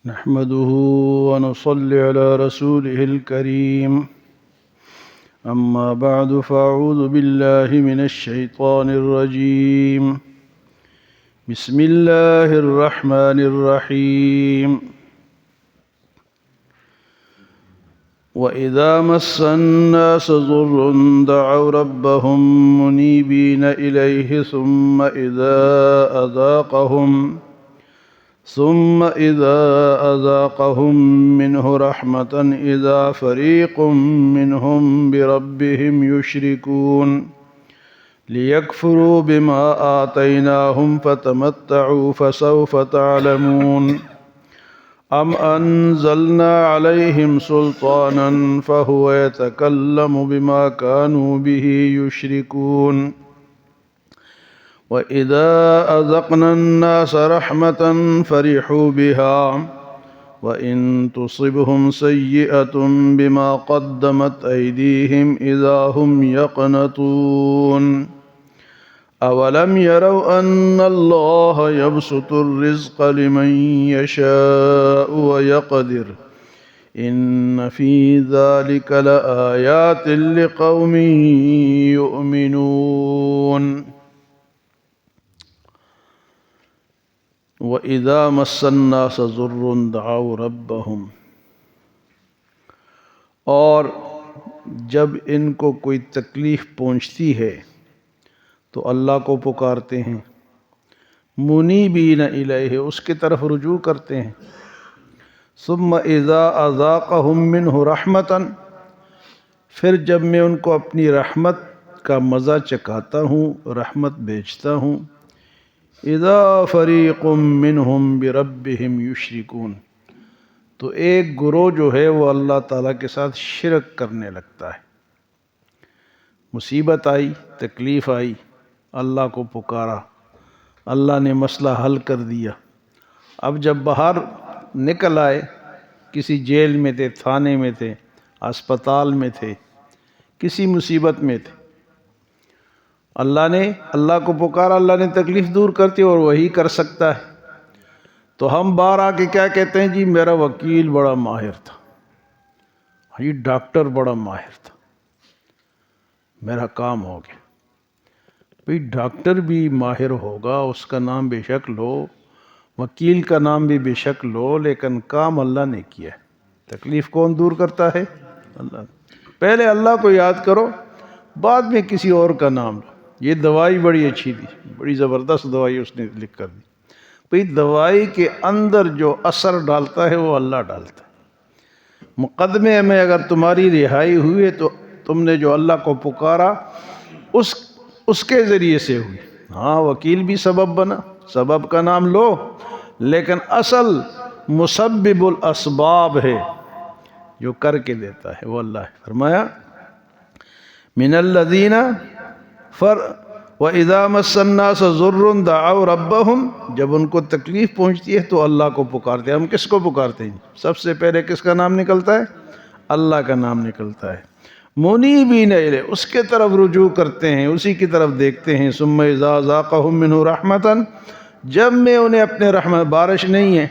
نحمده ونصلي على رسوله الكريم أما بعد فأعوذ بالله من الشيطان الرجيم بسم الله الرحمن الرحيم وإذا مس الناس ضر دعوا ربهم منيبين إليه ثم إذا أذاقهم منه رحمة إذا فريق منهم بربهم يشركون ليكفروا بما آتيناهم فتمتعوا فسوف تعلمون أم أنزلنا عليهم سلطانا فهو يتكلم بما كانوا به يشركون وإذا أذقنا الناس رحمة فرحوا بها وإن تصبهم سيئة بما قدمت أيديهم إذا هم يقنطون أولم يروا أن الله يبسط الرزق لمن يشاء ويقدر إن في ذلك لآيات لقوم يؤمنون وَإِذَا مَسَّ النَّاسَ ضُرٌّ دَعَوْا رَبَّهُمْ، اور جب ان کو کوئی تکلیف پہنچتی ہے تو اللہ کو پکارتے ہیں، منیبین الیہ، اس کی طرف رجوع کرتے ہیں، ثم اذا اذاقہم منہ رحمتاً، پھر جب میں ان کو اپنی رحمت کا مزہ چکھاتا ہوں، رحمت بیچتا ہوں، اذا فریق منہم بربہم یشرکون، تو ایک گروہ جو ہے وہ اللہ تعالیٰ کے ساتھ شرک کرنے لگتا ہے۔ مصیبت آئی، تکلیف آئی، اللہ کو پکارا، اللہ نے مسئلہ حل کر دیا، اب جب باہر نکل آئے، کسی جیل میں تھے، تھانے میں تھے، اسپتال میں تھے، کسی مصیبت میں تھے، اللہ کو پکارا، اللہ نے تکلیف دور کرتی اور وہی کر سکتا ہے، تو ہم باہر آ کے کیا کہتے ہیں؟ جی میرا وکیل بڑا ماہر تھا، یہ ڈاکٹر بڑا ماہر تھا، میرا کام ہو گیا۔ بھئی ڈاکٹر بھی ماہر ہوگا، اس کا نام بے شک لو، وکیل کا نام بھی بے شک لو، لیکن کام اللہ نے کیا ہے۔ تکلیف کون دور کرتا ہے؟ اللہ۔ پہلے اللہ کو یاد کرو، بعد میں کسی اور کا نام لو۔ یہ دوائی بڑی اچھی تھی، بڑی زبردست دوائی اس نے لکھ کر دی۔ بھئی دوائی کے اندر جو اثر ڈالتا ہے وہ اللہ ڈالتا ہے۔ مقدمے میں اگر تمہاری رہائی ہوئی ہے تو تم نے جو اللہ کو پکارا اس کے ذریعے سے ہوئی۔ ہاں وکیل بھی سبب بنا، سبب کا نام لو، لیکن اصل مسبب الاسباب ہے، جو کر کے دیتا ہے وہ اللہ ہے۔ فرمایا من الذین وَإِذَا مَسَّ النَّاسَ ضُرٌّ دَعَوْا رَبَّهُمْ، جب ان کو تکلیف پہنچتی ہے تو اللہ کو پکارتے ہیں۔ ہم کس کو پکارتے ہیں؟ سب سے پہلے کس کا نام نکلتا ہے؟ اللہ کا نام نکلتا ہے۔ منیبین الیہ، اس کے طرف رجوع کرتے ہیں، اسی کی طرف دیکھتے ہیں۔ ثم اذا ذاقہم منہ رحمتاً، جب میں انہیں اپنے رحمت، بارش نہیں ہے،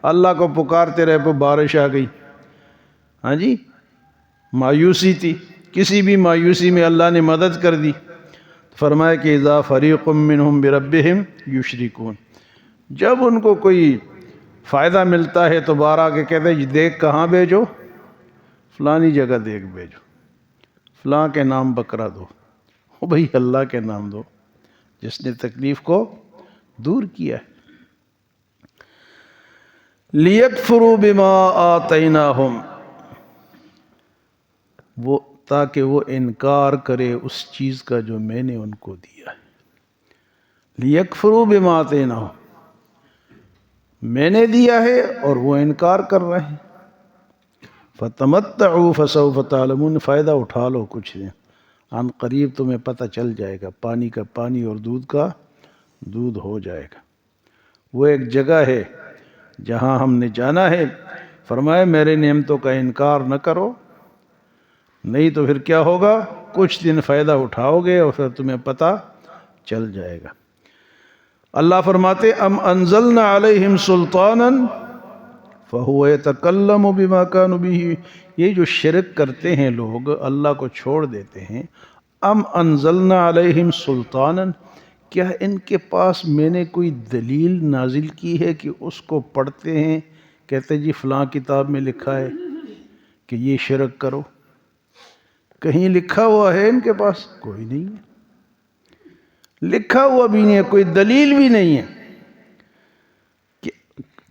اللہ کو پکارتے رہے تو بارش آ گئی، ہاں جی، مایوسی تھی، کسی بھی مایوسی میں اللہ نے مدد کر دی۔ فرمایا کہ اذا فریق منہم بربہم یشرکون، جب ان کو کوئی فائدہ ملتا ہے تو باہر آ کے کہتے ہیں دیکھ کہاں بھیجو؟ فلانی جگہ دیکھ بھیجو، فلاں کے نام بکرا دو۔ او بھئی اللہ کے نام دو جس نے تکلیف کو دور کیا ہے۔ لیکفروا بما آتیناہم، وہ تاکہ وہ انکار کرے اس چیز کا جو میں نے ان کو دیا ہے۔ لیکفروا بما آتیناہم، میں نے دیا ہے اور وہ انکار کر رہے ہیں۔ فتمتعوا فسوف تعلمون، فائدہ اٹھا لو کچھ دن، عن قریب تمہیں پتہ چل جائے گا، پانی کا پانی اور دودھ کا دودھ ہو جائے گا۔ وہ ایک جگہ ہے جہاں ہم نے جانا ہے، فرمایا میرے نعمتوں کا انکار نہ کرو، نہیں تو پھر کیا ہوگا؟ کچھ دن فائدہ اٹھاؤ گے اور پھر تمہیں پتہ چل جائے گا۔ اللہ فرماتے ام انزلنا علیہم سلطانا فَهُوَ يَتَكَلَّمُ بِمَا كَانُوا بِهِ، یہ جو شرک کرتے ہیں لوگ، اللہ کو چھوڑ دیتے ہیں، ام انزلنا علیہم سلطاناً، کیا ان کے پاس میں نے کوئی دلیل نازل کی ہے کہ اس کو پڑھتے ہیں، کہتے جی فلاں کتاب میں لکھا ہے کہ یہ شرک کرو؟ کہیں لکھا ہوا ہے ان کے پاس؟ کوئی نہیں ہے، لکھا ہوا بھی نہیں ہے، کوئی دلیل بھی نہیں ہے کہ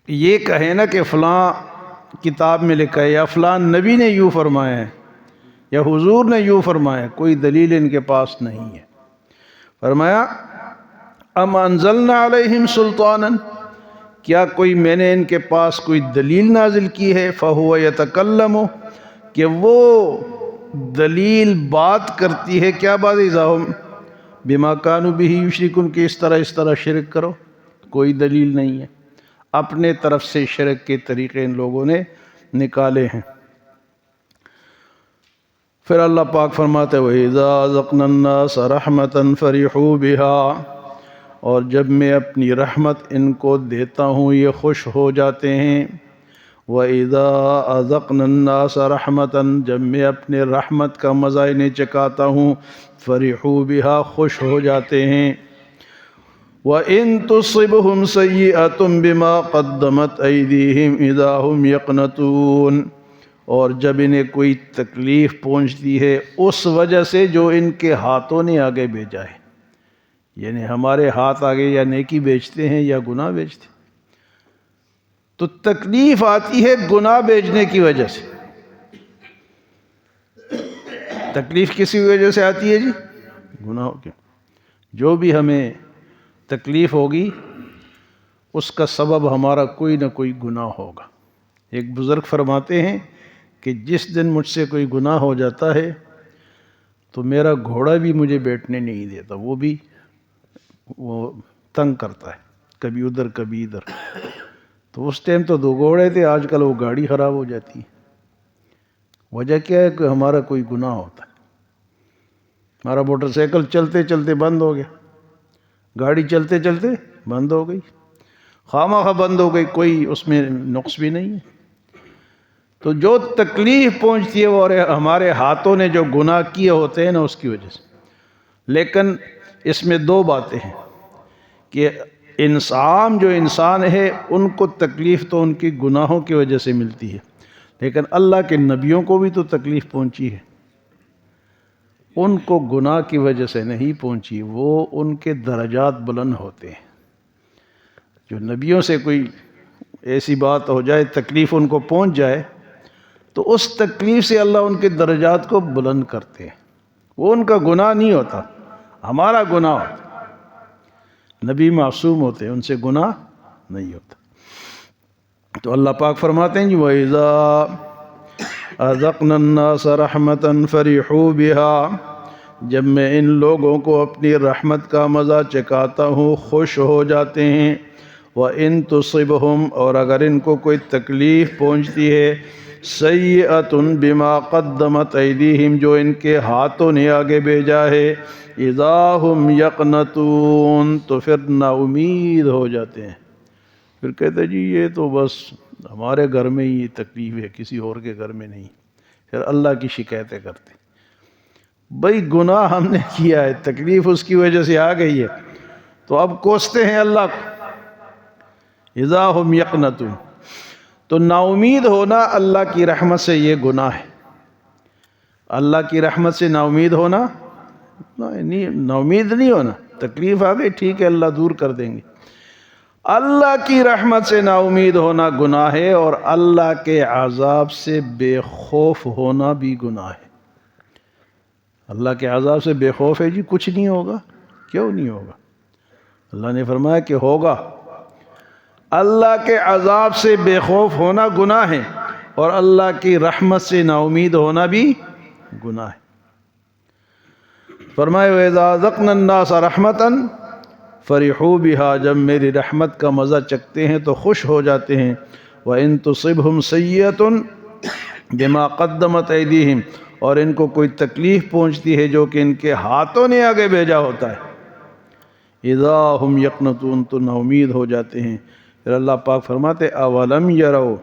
یہ کہے نا کہ فلاں کتاب میں لکھا ہے، یا فلاں نبی نے یوں فرمایا ہے، یا حضور نے یوں فرمایا ہے، کوئی دلیل ان کے پاس نہیں ہے۔ فرمایا ام انزلنا علیہم سلطاناً، کیا کوئی میں نے ان کے پاس کوئی دلیل نازل کی ہے، فَهُوَ يَتَكَلَّمُ، کہ وہ دلیل بات کرتی ہے، کیا بات؟ اِذَا بِمَا كَانُوا بِهِ يُشْرِكُونَ، کہ اس طرح شرک کرو؟ کوئی دلیل نہیں ہے، اپنے طرف سے شرک کے طریقے ان لوگوں نے نکالے ہیں۔ پھر اللہ پاک فرماتے ہیں وَإِذَا أَذَقْنَا النَّاسَ رَحْمَةً فَرِحُوا بِهَا، اور جب میں اپنی رحمت ان کو دیتا ہوں یہ خوش ہو جاتے ہیں۔ وَإِذَا أَذَقْنَا النَّاسَ رَحْمَةً، جب میں اپنے رحمت کا مزہ انہیں چکھاتا ہوں، فَرِحُوا بِهَا، خوش ہو جاتے ہیں۔ وَإِن تُصِبْهُمْ سَيِّئَةٌ بِمَا قَدَّمَتْ أَيْدِيهِمْ إِذَا هُمْ يَقْنَطُونَ، اور جب انہیں کوئی تکلیف پہنچتی ہے اس وجہ سے جو ان کے ہاتھوں نے آگے بھیجا ہے، یعنی ہمارے ہاتھ آگے یا نیکی بیچتے ہیں یا گناہ بیچتے ہیں، تو تکلیف آتی ہے گناہ بیچنے کی وجہ سے۔ تکلیف کسی وجہ سے آتی ہے جی؟ گناہ کی۔ جو بھی ہمیں تکلیف ہوگی اس کا سبب ہمارا کوئی نہ کوئی گناہ ہوگا۔ ایک بزرگ فرماتے ہیں کہ جس دن مجھ سے کوئی گناہ ہو جاتا ہے تو میرا گھوڑا بھی مجھے بیٹھنے نہیں دیتا، وہ تنگ کرتا ہے، کبھی ادھر کبھی ادھر۔ تو اس ٹائم تو 2 گھوڑے تھے، آج کل وہ گاڑی خراب ہو جاتی ہے۔ وجہ کیا ہے؟ کہ ہمارا کوئی گناہ ہوتا ہے۔ ہمارا موٹر سائیکل چلتے چلتے بند ہو گیا، گاڑی چلتے چلتے بند ہو گئی، خواہ بند ہو گئی، کوئی اس میں نقص بھی نہیں ہے۔ تو جو تکلیف پہنچتی ہے وہ ہمارے ہاتھوں نے جو گناہ کیے ہوتے ہیں نا اس کی وجہ سے۔ لیکن اس میں 2 باتیں ہیں کہ جو انسان ہے ان کو تکلیف تو ان کی گناہوں کی وجہ سے ملتی ہے، لیکن اللہ کے نبیوں کو بھی تو تکلیف پہنچی ہے، ان کو گناہ کی وجہ سے نہیں پہنچی، وہ ان کے درجات بلند ہوتے ہیں۔ جو نبیوں سے کوئی ایسی بات ہو جائے، تکلیف ان کو پہنچ جائے، تو اس تکلیف سے اللہ ان کے درجات کو بلند کرتے ہیں۔ وہ ان کا گناہ نہیں ہوتا، ہمارا گناہ ہوتا۔ نبی معصوم ہوتے ہیں، ان سے گناہ نہیں ہوتا۔ تو اللہ پاک فرماتے ہیں جی وَإِذَا أَذَقْنَا النَّاسَ رَحْمَةً فَرِحُوا بِهَا، جب میں ان لوگوں کو اپنی رحمت کا مزہ چکھاتا ہوں خوش ہو جاتے ہیں۔ وَإِن تُصِبْهُمْ، اور اگر ان کو کوئی تکلیف پہنچتی ہے، سَيِّئَةٌ بِمَا قَدَّمَتْ أَيْدِيهِمْ، جو ان کے ہاتھوں نے آگے بھیجا ہے، اِذَا هُمْ يَقْنَطُونَ، تو پھر نا امید ہو جاتے ہیں، پھر کہتے جی یہ تو بس ہمارے گھر میں ہی تکلیف ہے، کسی اور کے گھر میں نہیں، پھر اللہ کی شکایتیں کرتے۔ بھئی گناہ ہم نے کیا ہے، تکلیف اس کی وجہ سے آ گئی ہے، تو اب کوستے ہیں اللہ کو۔ اذا ہم یقنطون، تو نا امید ہونا اللہ کی رحمت سے یہ گناہ ہے۔ اللہ کی رحمت سے نا امید ہونا، نا امید نہیں ہونا، تکلیف آ گئی ٹھیک ہے اللہ دور کر دیں گے۔ اللہ کی رحمت سے نا امید ہونا گناہ ہے، اور اللہ کے عذاب سے بے خوف ہونا بھی گناہ ہے۔ اللہ کے عذاب سے بے خوف ہے جی کچھ نہیں ہوگا، کیوں نہیں ہوگا؟ اللہ نے فرمایا کہ ہوگا۔ اللہ کے عذاب سے بے خوف ہونا گناہ ہے، اور اللہ کی رحمت سے نا امید ہونا بھی گناہ ہے۔ فرمایا وَإِذَا أَذَقْنَا النَّاسَ رَحْمَةً فَرِحُوا بِهَا، جب میری رحمت کا مزہ چکھتے ہیں تو خوش ہو جاتے ہیں۔ وَإِن تُصِبْهُمْ سَيِّئَةٌ بِمَا قَدَّمَتْ أَيْدِيهِمْ، اور ان کو کوئی تکلیف پہنچتی ہے جو کہ ان کے ہاتھوں نے آگے بھیجا ہوتا ہے، اذا ہم یقنطون، تو نا امید ہو جاتے ہیں۔ پھر اللہ پاک فرماتے اولم یروا،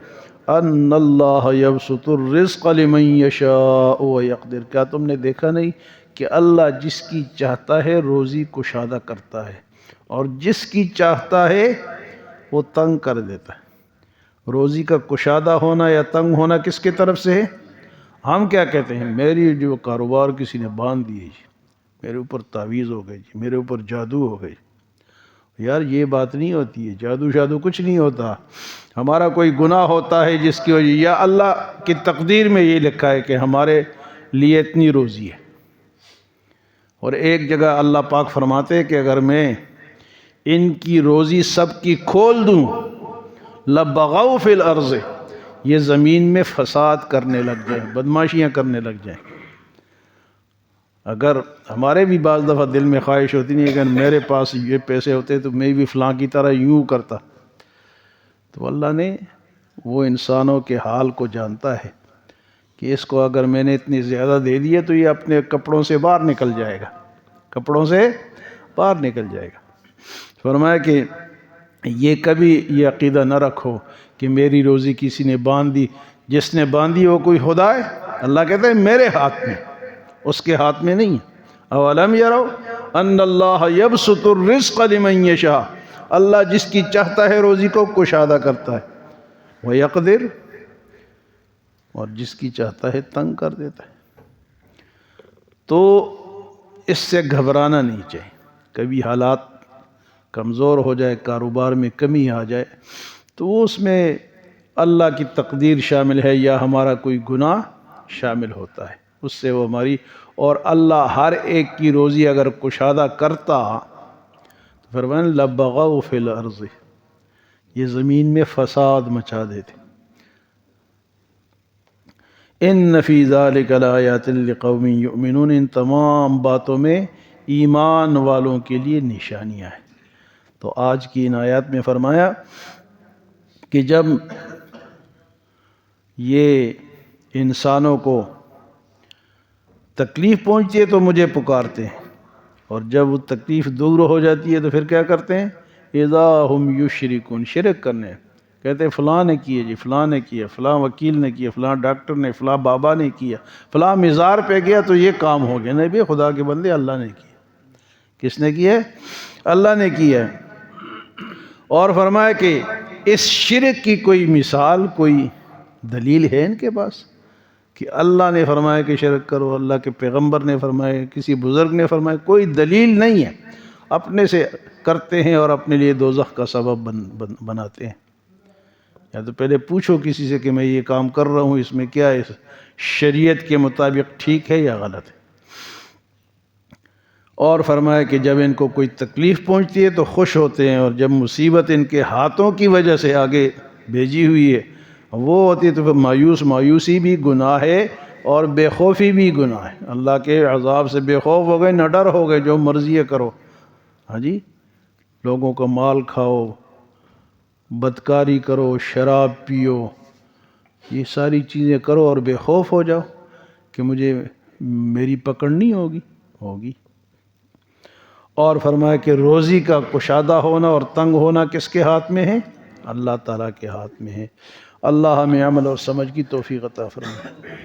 ان اللہ یبسط الرزق لمن یشاء ویقدر، کیا تم نے دیکھا نہیں کہ اللہ جس کی چاہتا ہے روزی کشادہ کرتا ہے اور جس کی چاہتا ہے وہ تنگ کر دیتا ہے۔ روزی کا کشادہ ہونا یا تنگ ہونا کس کی طرف سے ہے؟ ہم کیا کہتے ہیں، میری جو کاروبار کسی نے باندھ دیے جی، میرے اوپر تعویذ ہو گئی جی، میرے اوپر جادو ہو گئی۔ یار یہ بات نہیں ہوتی ہے، جادو شادو کچھ نہیں ہوتا۔ ہمارا کوئی گناہ ہوتا ہے جس کی وجہ، یا اللہ کی تقدیر میں یہ لکھا ہے کہ ہمارے لیے اتنی روزی ہے۔ اور ایک جگہ اللہ پاک فرماتے ہیں کہ اگر میں ان کی روزی سب کی کھول دوں لَبَغَوْا فِي الْأَرْضِ، یہ زمین میں فساد کرنے لگ جائیں، بدماشیاں کرنے لگ جائیں۔ اگر ہمارے بھی بعض دفعہ دل میں خواہش ہوتی نہیں، اگر میرے پاس یہ پیسے ہوتے تو میں بھی فلاں کی طرح یوں کرتا، تو اللہ نے وہ انسانوں کے حال کو جانتا ہے کہ اس کو اگر میں نے اتنی زیادہ دے دیے تو یہ اپنے کپڑوں سے باہر نکل جائے گا، کپڑوں سے باہر نکل جائے گا۔ فرمایا کہ یہ کبھی یہ عقیدہ نہ رکھو کہ میری روزی کسی نے باندھ دی، جس نے باندھی وہ کوئی خدا ہے؟ اللہ کہتا ہے میرے ہاتھ میں، اس کے ہاتھ میں نہیں۔ اولم یروا ان اللہ یبسط الرزق لمن یشاء، اللہ جس کی چاہتا ہے روزی کو کشادہ کرتا ہے، ویقدر، اور جس کی چاہتا ہے تنگ کر دیتا ہے۔ تو اس سے گھبرانا نہیں چاہیے۔ کبھی حالات کمزور ہو جائے، کاروبار میں کمی آ جائے، تو اس میں اللہ کی تقدیر شامل ہے یا ہمارا کوئی گناہ شامل ہوتا ہے، اس سے وہ ہماری، اور اللہ ہر ایک کی روزی اگر کشادہ کرتا تو فرمایا لَبَغَوْا فِي الْأَرْضِ، یہ زمین میں فساد مچا دیتے۔ ان فی ذلک لآیات لقوم یؤمنون، ان تمام باتوں میں ایمان والوں کے لیے نشانیاں ہیں۔ تو آج کی ان آیات میں فرمایا کہ جب یہ انسانوں کو تکلیف پہنچتی ہے تو مجھے پکارتے ہیں، اور جب وہ تکلیف دور ہو جاتی ہے تو پھر کیا کرتے ہیں؟ اذا ہم یشرکون، شرک کرنے، کہتے ہیں فلاں نے کیے جی، فلاں نے کیا، فلاں وکیل نے کیا، فلاں ڈاکٹر نے، فلاں بابا نے کیا، فلاں مزار پہ گیا تو یہ کام ہو گیا۔ نہیں بھی خدا کے بندے، اللہ نے کیا۔ کس نے کیا ہے؟ اللہ نے کیا ہے۔ اور فرمایا کہ اس شرک کی کوئی مثال، کوئی دلیل ہے ان کے پاس کہ اللہ نے فرمایا کہ شرک کرو، اللہ کے پیغمبر نے فرمایا، کسی بزرگ نے فرمایا؟ کوئی دلیل نہیں ہے، اپنے سے کرتے ہیں اور اپنے لیے دوزخ کا سبب بناتے ہیں۔ یا تو پہلے پوچھو کسی سے کہ میں یہ کام کر رہا ہوں، اس میں کیا ہے، شریعت کے مطابق ٹھیک ہے یا غلط ہے۔ اور فرمایا کہ جب ان کو کوئی تکلیف پہنچتی ہے تو خوش ہوتے ہیں، اور جب مصیبت ان کے ہاتھوں کی وجہ سے آگے بھیجی ہوئی ہے وہ ہوتی ہے تو پھر مایوسی بھی گناہ ہے، اور بے خوفی بھی گناہ ہے۔ اللہ کے عذاب سے بے خوف ہو گئے، نہ ڈر ہو گئے، جو مرضی ہے کرو، ہاں جی، لوگوں کا مال کھاؤ، بدکاری کرو، شراب پیو، یہ ساری چیزیں کرو اور بے خوف ہو جاؤ کہ مجھے میری پکڑ نہیں ہوگی۔ اور فرمایا کہ روزی کا کشادہ ہونا اور تنگ ہونا کس کے ہاتھ میں ہے؟ اللہ تعالیٰ کے ہاتھ میں ہے۔ اللہ ہمیں عمل اور سمجھ کی توفیق عطا فرمائے۔